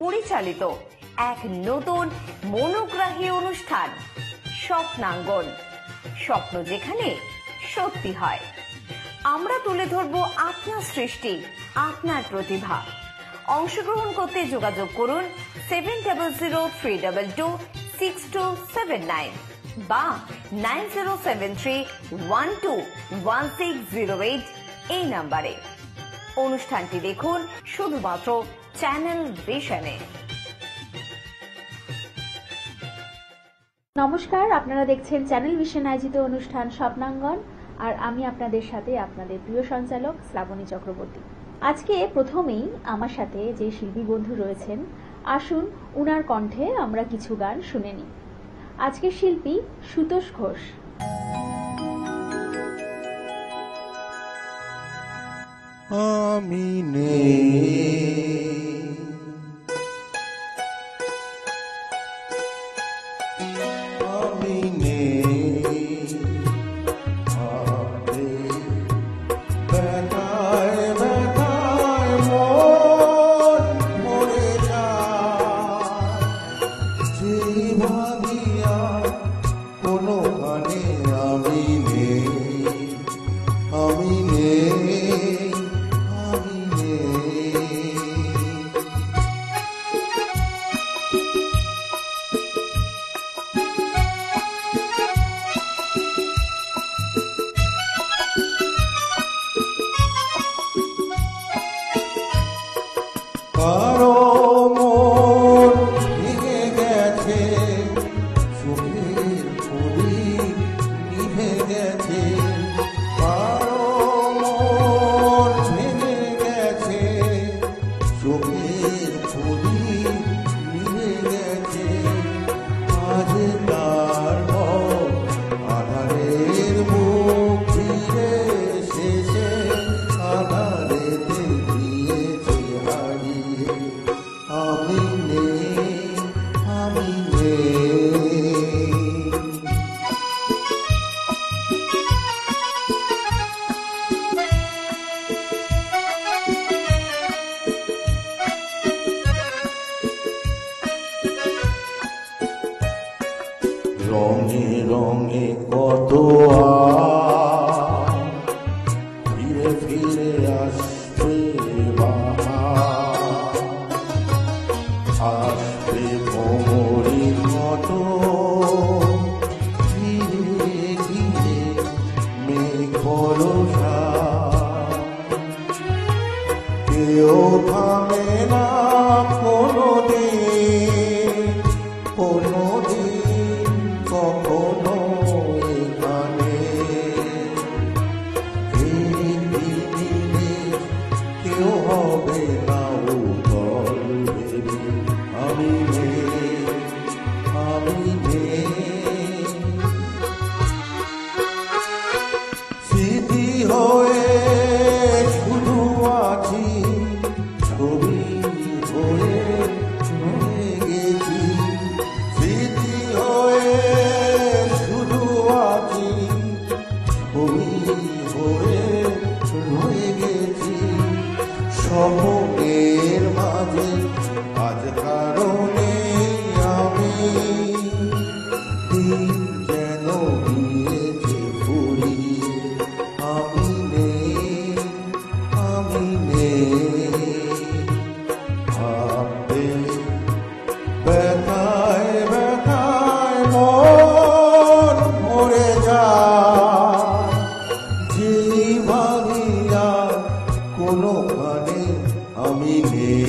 পরিচালিত এক নতুন মনোগ্রাহী অনুষ্ঠান স্বপ্নাঙ্গন। স্বপ্ন যেখানে সত্যি হয়। আমরা তুলে ধরব আপনার সৃষ্টি, আপনার প্রতিভা। অংশগ্রহণ করতে যোগাযোগ করুন 7003226279 বা 9073121608 এই নাম্বারে। অনুষ্ঠানটি দেখুন শুধুমাত্র চ্যানেল ভিশনে। নমস্কার, আপনারা দেখছেন চ্যানেল ভিশন আয়োজিত অনুষ্ঠান স্বপ্নাঙ্গন, আর আমি আপনাদের সাথে আপনাদের প্রিয় সঞ্চালক শ্রাবণী চক্রবর্তী। আজকে প্রথমেই আমার সাথে যে শিল্পী বন্ধু রয়েছেন, আসুন উনার কণ্ঠে আমরা কিছু গান শুনে নিই। আজকের শিল্পী সুতোষ ঘোষ। আমি নেই রঙে রঙে কত ফিরে ফিরে আসবে আসবে ভ্রমরের মতো ধীরে ধীরে মেঘ বরষা। কেউ থামে না কোনোদিন কখনো এখানে। এই দিনে কেউ হবে না উত্তর দেবে। আমি স্মৃতি হয়ে শুধু আছি, ছবি হয়ে রয়ে গেছি। স্মৃতি হয়ে শুধু আছি, ছবি হয়ে রয়ে গেছি। স্বপ্নের মাঝে আজ কারণে আমি দিন যেন গিয়েছে ফুরিয়ে। আমি নেই ভাবতে ব্যথায় ব্যথায় মন মরে যায়। যে ভাবিয়া কোনো মানে আমি নেই।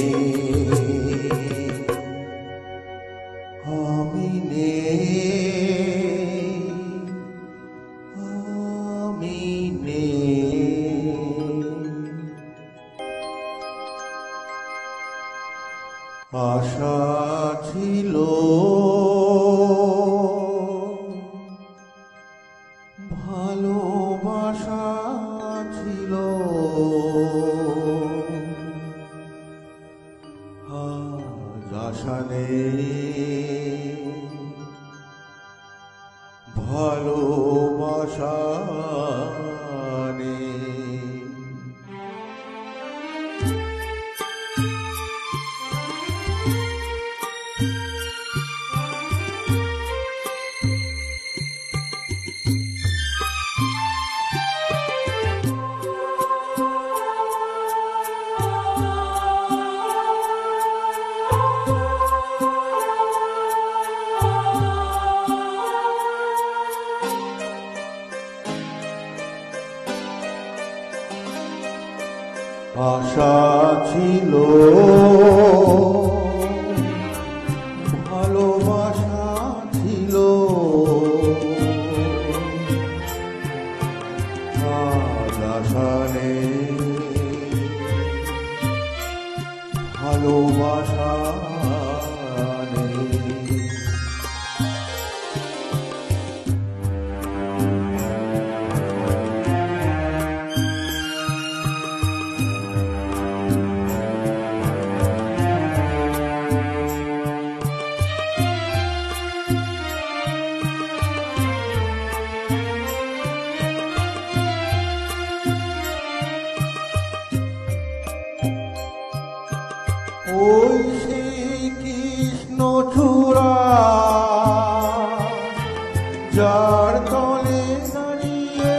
আশা ছিল ভালোবাসা ছিল, আজ আশা নেই ভালোবাসা নেই। সেই কৃষ্ণ চূড়া যার তলে দাঁড়িয়ে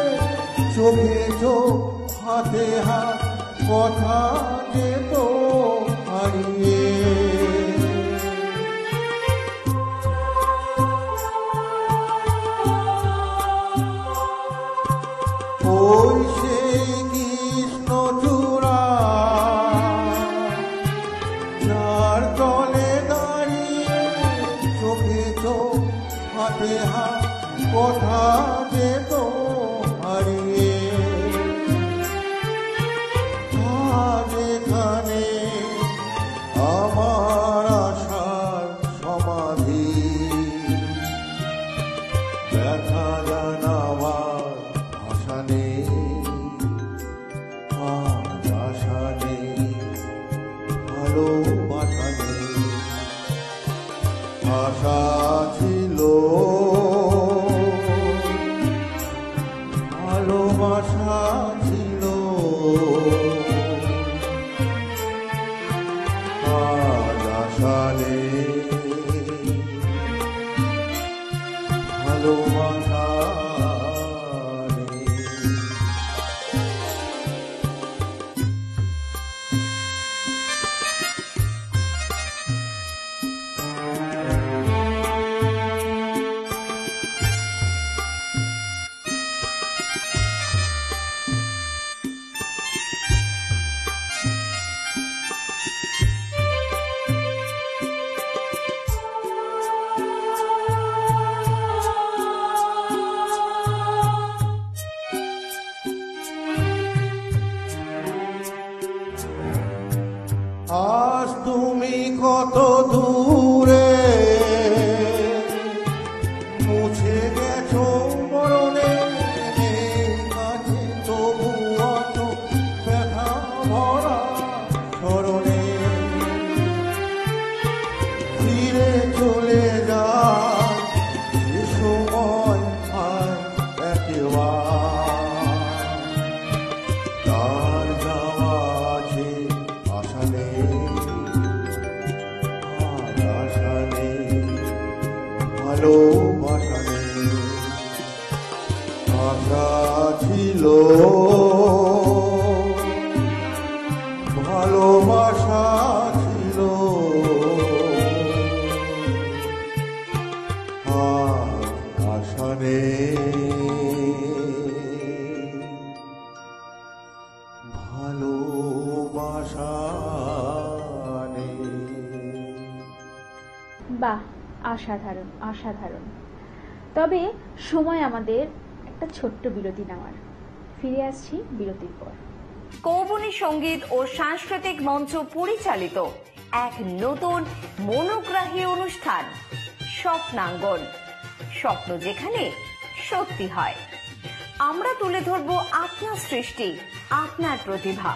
চোখে চোখ হাতে হাত কথা যেত হারিয়ে ওই সেই কৃষ্ণ চূড়া যার তলে দাঁড়িয়ে চোখে চোখ হাতে হাত কথা যেত হারিয়ে আজ এখানে আমার আশার সমাধি দেখা জানাবার আশা নেই আজ আশা নেই ভালোবাসা নেই আশা ছিল ভালোবাসা ছিল আজ আশা নেই ভালোবাসা নেই আজ তুমি কত দূরে মুছে গেছো মরণে কাছে তবু আছো ব্যথা ভরা স্মরণে ফিরে চলে যায় সে সময় আর একেবার তার যাওয়া আছে আশা নেই আর আশা নেই ভালোবাসা নেই আশা ছিল ভালোবাসা ছিল আর আশা নেই ভালোবাসা নেই বাহ, অসাধারণ অসাধারণ। তবে সময় আমাদের একটা ছোট্ট বিরতি নেওয়ার। ফিরে আসছি বিরতির পর। কৌবনী সঙ্গীত ও সাংস্কৃতিক মঞ্চ পরিচালিত এক নতুন মনোগ্রাহী অনুষ্ঠান স্বপ্নাঙ্গন, স্বপ্ন যেখানে সত্যি হয়। আমরা তুলে ধরব আপনার সৃষ্টি, আপনার প্রতিভা।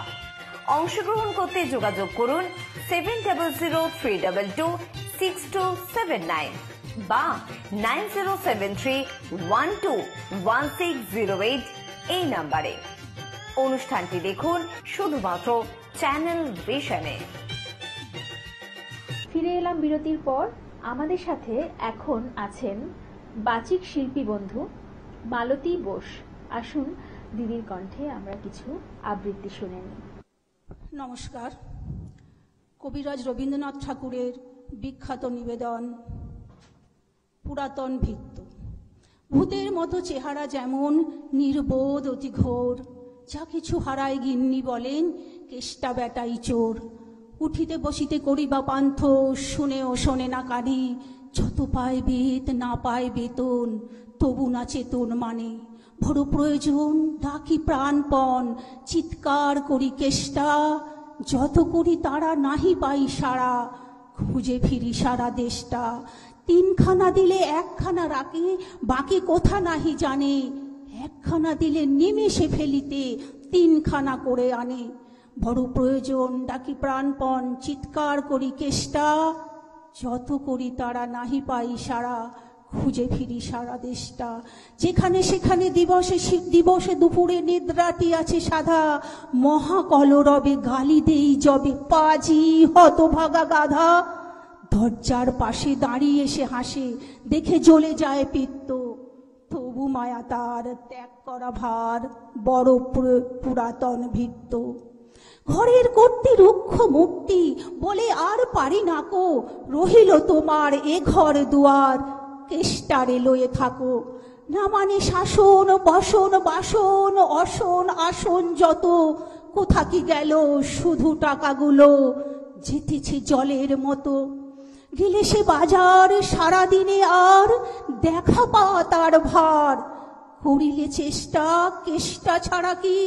অংশগ্রহণ করতে যোগাযোগ করুন 7003226279 বা 9073121608 এই নাম্বারে। অনুষ্ঠানটি দেখুন শুধুমাত্র চ্যানেল ভিশনে। ফিরে এলাম বিরতির পর। আমাদের সাথে এখন আছেন বাচিক শিল্পী বন্ধু মালতী বোস। আসুন দিদির কণ্ঠে আমরা কিছু আবৃত্তি শুনে নিই। নমস্কার। কবিরাজ রবীন্দ্রনাথ ঠাকুরের বিখ্যাত নিবেদন পুরাতন ভিত্ত। ভূতের মতো চেহারা যেমন নির্বোধ অতি ঘোর, যা কিছু হারায় গিন্নি বলেন কেষ্টা বেটাই চোর। উঠিতে বসিতে করিবা পান্থ, শুনেও শোনে না কারি। যত পায় বেত না পায় বেতন, তবু না চেতন মানে। বড় প্রয়োজন ডাকি প্রাণপণ, চিৎকার করি কেষ্টা। যত করি তারা নাহি পাই সারা, খুঁজে ফিরি সারা দেশটা। তিনখানা দিলে একখানা রাখে, বাকি কোথা নাহি জানে। একখানা দিলে নিমেষে ফেলিতে তিনখানা করে আনে। বড় প্রয়োজন ডাকি প্রাণপণ, চিৎকার করি কেষ্টা। যত করি তারা নাহি পাই সারা, খুঁজে ফিরি সারা দেশটা, যেখানে সেখানে দিবসে দুপুরে নিদ্রাটি আছে সাধা, মহাকলরবে গালি দেই যবে পাজি হতভাগা গাধা। দরজার পাশে দাঁড়িয়ে সে হাসে, দেখে জ্বলে যায় পিত্ত, তবু মায়া তার ত্যাগ করা ভার বড় পুরাতন ভিত্ত। ঘরের কর্তী রুক্ষ মূর্তি বলে আর পারি নাকো, রহিল তোমার এ ঘর দুয়ার, কেষ্টারে লয়ে থাকো। না মানে শাসন বসন বাসন অসন আসন যত, কোথা কি গেল শুধু টাকাগুলো, যেতেছে জলের মতো। গেলে সে বাজার সারাদিনে আর দেখা পাওয়া তার ভার, করিলে চেষ্টা কেষ্টা ছাড়া কি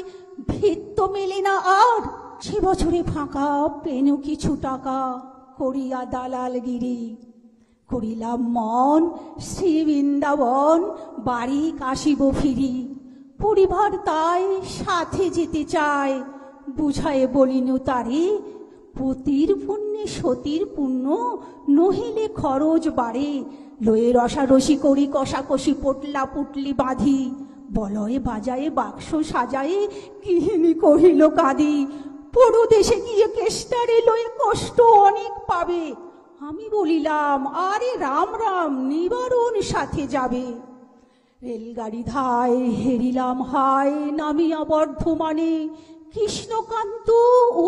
ভিত্ত মেলে না আর। সে বছরে ফাঁকা পেন কিছু টাকা, করিয়া দালালগিরি, করিলাম মন শ্রী বৃন্দাবন, বাড়ি কাশিব ফিরি। পরিবার তাই সাথে যেতে চায়, বুঝায়ে বলিনু তারে, পতির পুণ্যে সতীর পুণ্য, নহিলে খরচ বাড়ে। লয়ে রসারসি করি কষাকষি পটলা পুটলি বাঁধি, বলয়ে বাজায়ে বাক্স সাজায়ে গৃহিণী কহিল কাঁদি। পরদেশে গিয়ে কেষ্টারে লয়ে কষ্ট অনেক পাবে, আমি বলিলাম আরে রাম রাম নিবারণ সাথে যাবে। রেলগাড়ি ধায় হেরিলাম হায়, নামিয়া বর্ধমানে, কৃষ্ণকান্ত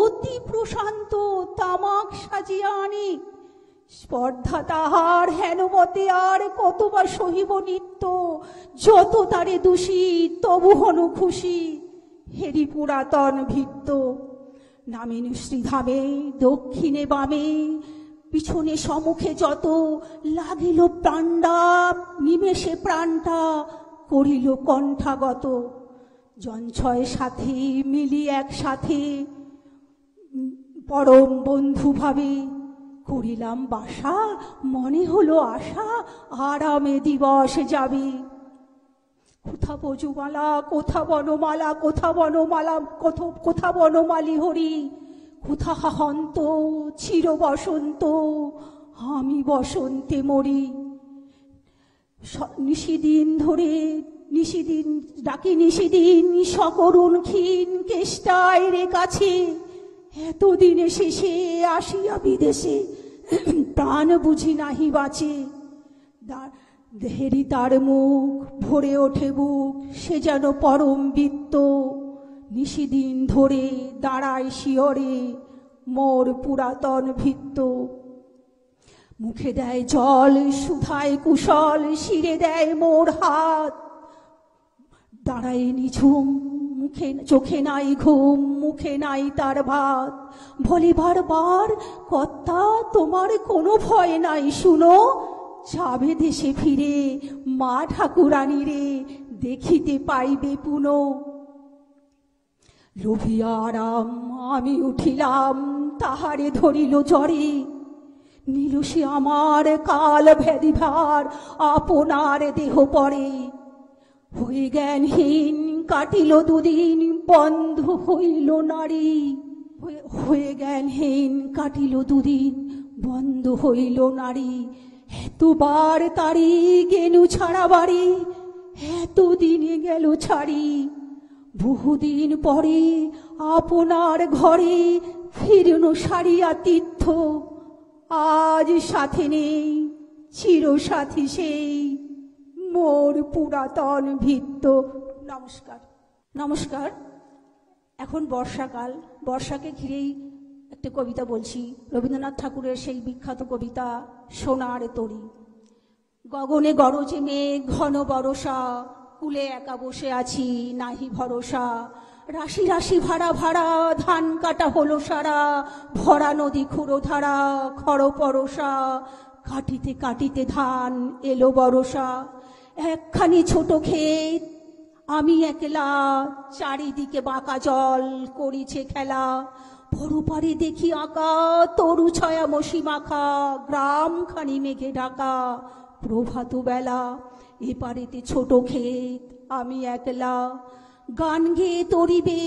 অতি প্রশান্ত তামাক সাজিয়া আনে। স্পর্ধা তাহার হেনমতে আর কতবা সহিব নিত্য, যত তারে দোষী তবু হনু খুশি, হেরি পুরাতন ভিত্ত। নামিনু শ্রীধামে দক্ষিণে বামে, পিছনে সম্মুখে যত, লাগিল প্রাণডা নিমেষে প্রাণটা করিল কণ্ঠাগত। জনছয় সাথে মিলি একসাথে, পরম বন্ধু ভাবে করিলাম বাসা, মনে হলো আশা আরামে দিবস যাবে। কোথা বজুমালা কোথা বনমালা, কোথা বনমালা কোথা বনমালী হরি, কোথা হন্ত চির বসন্ত, আমি বসন্তে মরি। নিশিদিন ধরে নিশিদিন ডাকি নিশিদিন, সকরুণ ক্ষীণ কেষ্টায় রে কাছে, এতদিনে শেষে আসিয়া বিদেশে, প্রাণ বুঝি নাহি বাঁচে। দেহেরি তার মুখ ভরে ওঠে বুক, সে যেন পরম বৃত্ত, নিশিদিন ধরে দাঁড়ায় শিয়রে মোর পুরাতন ভিত্ত। মুখে দেয় জল সুধায় কুশল, শিরে দেয় মোর হাত, দাঁড়ায় নিঝুম মুখে চোখে নাই ঘুম, মুখে নাই তার ভাত। বলে বারবার কর্তা তোমার কোনো ভয় নাই শুনো, যাবে দেশে ফিরে মা ঠাকুরানী রে, দেখিতে পাইবে পুনো। লোভিয়া আরাম আমি উঠিলাম, তাহারে ধরিল জ্বরে, নিল সে আমার কাল ভেদি ভার, আপনার দেহ পরে। হয়ে জ্ঞানহীন কাটিল দুদিন, বন্ধ হইল নারী, হয়ে জ্ঞানহীন কাটিল দুদিন, বন্ধ হইল নারী। এতবার তারি গেলু ছাড়া বাড়ি, এতদিনে গেল ছাড়ি, বহুদিন পরে আপনার ঘরে ফিরল সারিয়া তীর্থ। আজ সাথে নেই চির সাথী সেই, মোর পুরাতন ভিত্ত। নমস্কার। নমস্কার। এখন বর্ষাকাল, বর্ষাকে ঘিরেই একটা কবিতা বলছি, রবীন্দ্রনাথ ঠাকুরের সেই বিখ্যাত কবিতা সোনার তরী। গগনে গরজে মেঘ ঘন বরষা, কুলে একা বসে আছি নাহি ভরসা। রাশি রাশি ভাড়া ভাড়া ধান কাটা হলো সারা, ভরা নদী খুঁড়ো ধারা খড় পরশা। কাটিতে কাটিতে ধান এলো বরষা, একখানি ছোট ক্ষেত আমি একলা, চারিদিকে বাঁকা জল করিছে খেলা। পরপারে দেখি আঁকা তরু ছায়া মশি মাখা, গ্রাম খানি মেঘে ঢাকা প্রভাত বেলা। এপারেতে ছোট ক্ষেত আমি একলা, গান গেয়ে তরিবে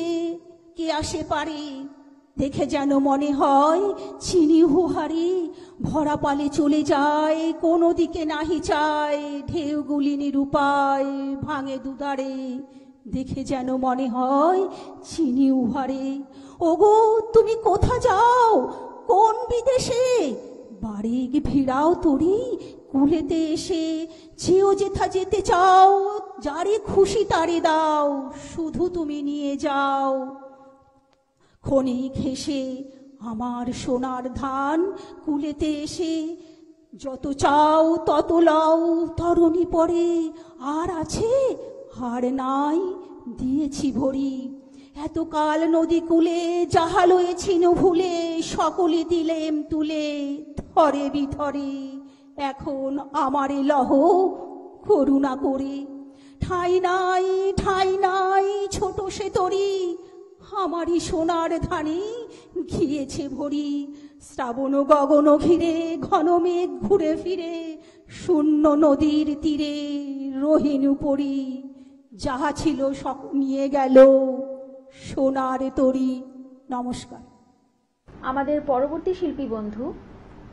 কে আসে পারে, দেখে যেন মনে হয় চিনি হুহারি ভরা পালে চলে যায়, কোনো দিকে নাহি চায়, ঢেউগুলি নিরুপায় ভাঙে দুধারে। দেখে যেন মনে হয় চিনি উহারে। ওগো তুমি কোথা যাও, কোন বিদেশে? বাড়ি ফিরাও তরি কুলেতে এসে, যেও যেথা যেতে চাও, যারে খুশি তারে দাও, শুধু তুমি নিয়ে যাও। ক্ষণিক হেসে আমার সোনার ধান কুলেতে এসে, যত চাও তত লও তরণী পরে, আর আছে আর নাই দিয়েছি ভরি। এতকাল নদী কূলে যাহা লয়েছিল ভুলে, সকলে দিলেম তুলে ধরে বিধরে। এখন আমারে লহ করুণা করে, ঠাই নাই ঠাই নাই ছোট সে তরি, আমারই সোনার ধানে গিয়েছে ভরি। শ্রাবণ গগন ঘিরে ঘন মেঘ ঘুরে ফিরে, শূন্য নদীর তীরে রহিনু পরি। যাহা ছিল সব নিয়ে গেল সোনার তরি। নমস্কার। আমাদের পরবর্তী শিল্পী বন্ধু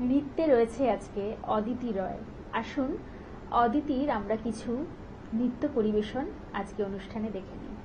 নৃত্যে রয়েছে আজকে অদিতি রয়। আসুন অদিতির আমরা কিছু নৃত্য পরিবেশন আজকে অনুষ্ঠানে দেখে নিই।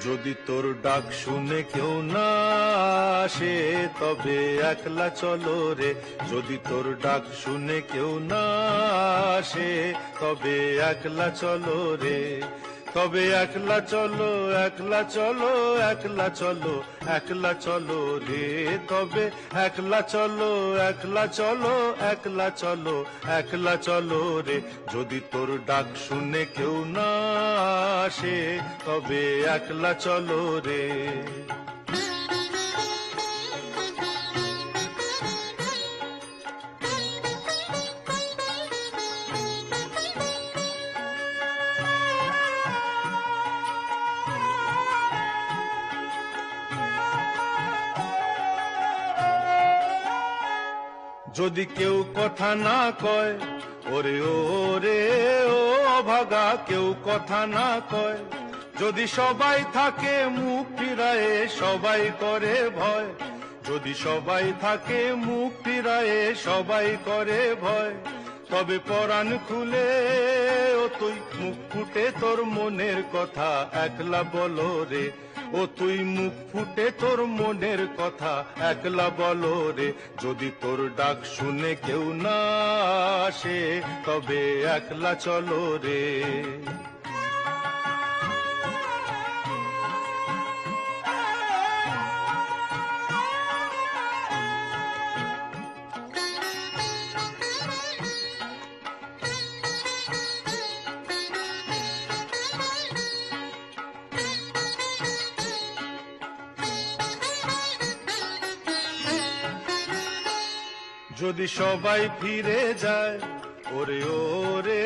যদি তোর ডাক শুনে কেউ না আসে, তবে একলা চলো রে। যদি তোর ডাক শুনে কেউ না আসে, তবে একলা চলো রে। তবে একলা চলো একলা চলো একলা চলো একলা চলো রে। তবে একলা চলো একলা চলো একলা চলো একলা চলো রে। যদি তোর ডাক শুনে কেউ না আসে, তবে একলা চলো রে। যদি কেউ কথা না কয়, ওরে ওরে ও অভাগা, কেউ কথা না কয়। যদি সবাই থাকে মুখ ফিরায়ে, সবাই করে ভয়। যদি সবাই থাকে মুখ ফিরায়ে, সবাই করে ভয়। তবে পরাণ খুলে ও তুই মুখ ফুটে তোর মনের কথা একলা বলো রে। ও তুই মুখ ফুটে তোর মনের কথা একলা বলো রে। যদি তোর ডাক শুনে কেউ না আসে, তবে একলা চলো রে। যদি সবাই ফিরে যায়, ওরে ওরে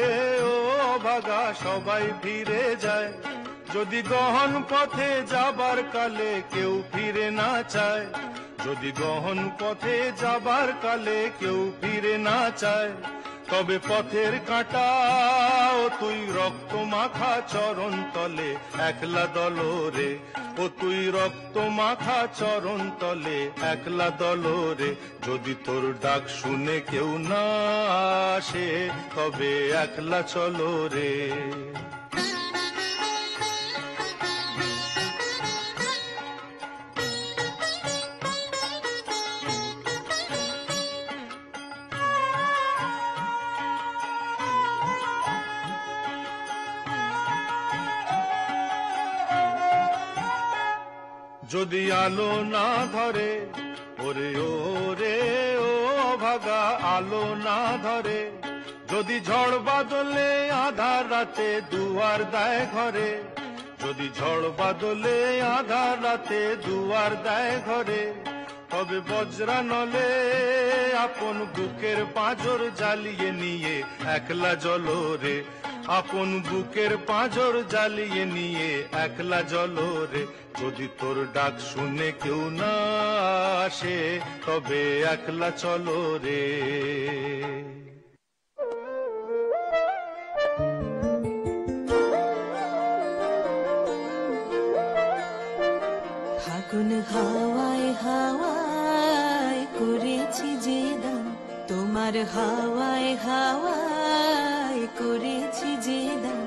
ও অভাগা, সবাই ফিরে যায়। যদি গহন পথে যাবার কালে কেউ ফিরে না চায়, যদি গহন পথে যাবার কালে কেউ ফিরে না চায়, তবে পথের কাঁটা ও তুই রক্ত মাখা চরণ তলে একলা দলো রে। ও তুই রক্ত মাখা চরণ তলে একলা দলো রে। যদি তোর ডাক শুনে কেউ না আসে, তবে একলা চলো রে। যদি আলো না ধরে, ওরে ওরে ও অভাগা, আলো না ধরে। যদি ঝড় বাদলে আধার রাতে দুয়ার দেয় ঘরে, যদি ঝড় বাদলে আধার রাতে দুয়ার দেয় ঘরে, তবে বজ্রা নলে আপন বুকের পাঁজর জ্বালিয়ে নিয়ে একলা জলরে, আপন বুকের পাঁজর জ্বালিয়ে নিয়ে একলা জলরে। যদি তোর ডাক শুনে কেউ না আসে তবে একলা চলো রে। ফাগুন হাওয়ায় হাওয়ায় করেছি যে দান, তোমার হাওয়ায় হাওয়ায় করেছি যে দান।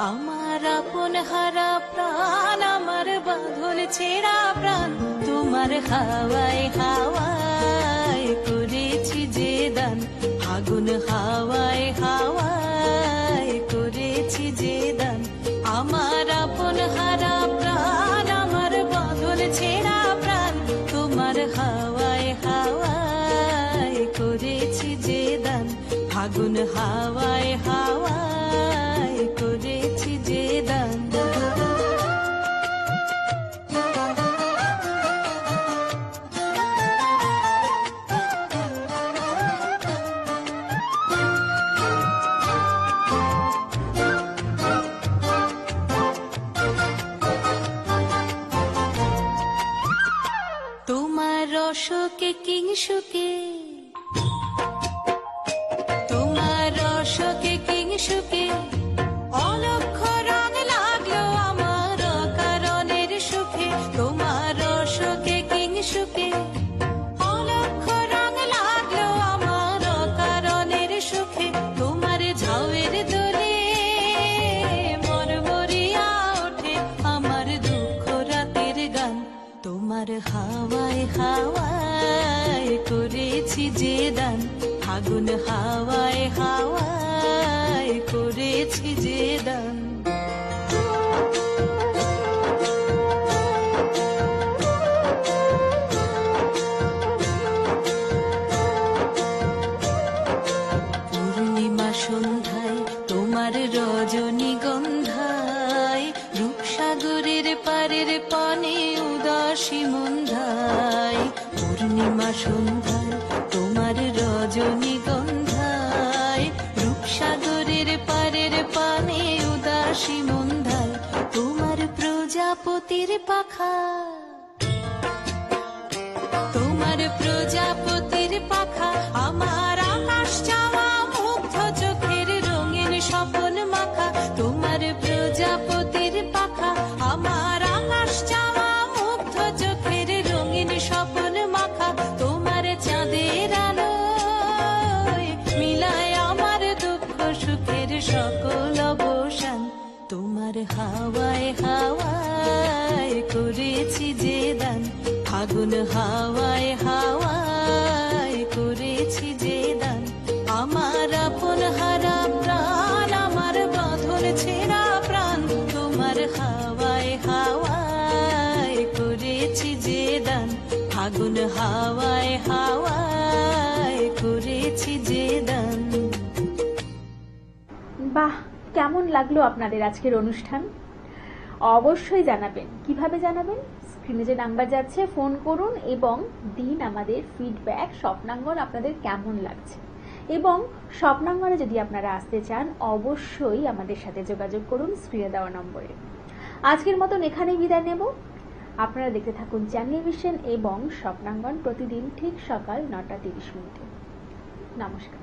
আমার আপন হারা প্রাণ, আমার বাঁধন ছেঁড়া প্রাণ, তোমার হাওয়ায় হাওয়ায় করেছি যে দান। ফাগুন হাওয়ায় হাওয়ায় করেছি যে দান। আমার আপন হারা প্রাণ, আমার বাঁধন ছেঁড়া প্রাণ, তোমার হাওয়ায় হাওয়ায় করেছি যে দান। ফাগুন হাওয়ায় হাওয়ায় করেছি যে দান। তোমার রসকে কিংসুকে, তোমার রসকে কিংসুকে অলক্ষ রং লাগলো আমার কারণের সুখে। তোমার রসকে কিংসুকে অলক্ষ রং লাগলো আমার কারণের সুখে। তোমার ঝাউয়ের দোলে মরমরিয়া ওঠে আমার দুঃখ রাতের গান। তোমার হাওয়ায় হাওয়ায় করেছি যে দান। ফাগুন হাওয়ায় হাওয়ায় করেছি যে দান। পূর্ণিমা সন্ধ্যায় তোমার রজনীগন্ধায়, রূপসাগরের পারের পানে উদাসী মন্ধায়। পূর্ণিমা সন্ধ্যায় তোমার রজনীগন্ধায়, রূপসাগরের পারের পানে উদাসী মন্ধায়। তোমার প্রজাপতির পাখা, তোমার প্রজাপতির পাখা আমার আকাশ চাওয়া মুগ্ধ চোখের রঙিন স্বপন মাখা। তোমার প্রজাপতির পাখা আমার আকাশ চাওয়া মুগ্ধ চোখের রঙিন স্বপন মাখা। তোমার চাঁদের আলোয় মিলায় আমার দুঃখ সুখের সকল অবসান। তোমার হাওয়ায় হাওয়ায় করেছি যে দান। ফাগুন হাওয়ায় হাওয়ায় করেছি যে দান। আমার আপন হারা প্রাণ, আমার বাঁধন ছেঁড়া প্রাণ, তোমার হাওয়ায় হাওয়ায় করেছি যে দান। ফাগুন হাওয়ায় হাওয়ায় করেছি যে দান। বাহ, কেমন লাগলো আপনাদের আজকের অনুষ্ঠান? অবশ্যই জানাবেন। কিভাবে জানাবেন? স্ক্রিনে যে নাম্বার যাচ্ছে ফোন করুন এবং দিন আমাদের ফিডব্যাক, স্বপ্নাঙ্গন আপনাদের কেমন লাগছে। এবং স্বপ্নাঙ্গনে যদি আপনারা আসতে চান অবশ্যই আমাদের সাথে যোগাযোগ করুন স্ক্রিনে দেওয়া নম্বরে। আজকের মতন এখানেই বিদায় নেব। আপনারা দেখতে থাকুন চ্যানেল ভিশন এবং স্বপ্নাঙ্গন প্রতিদিন ঠিক সকাল 9:30 নমস্কার।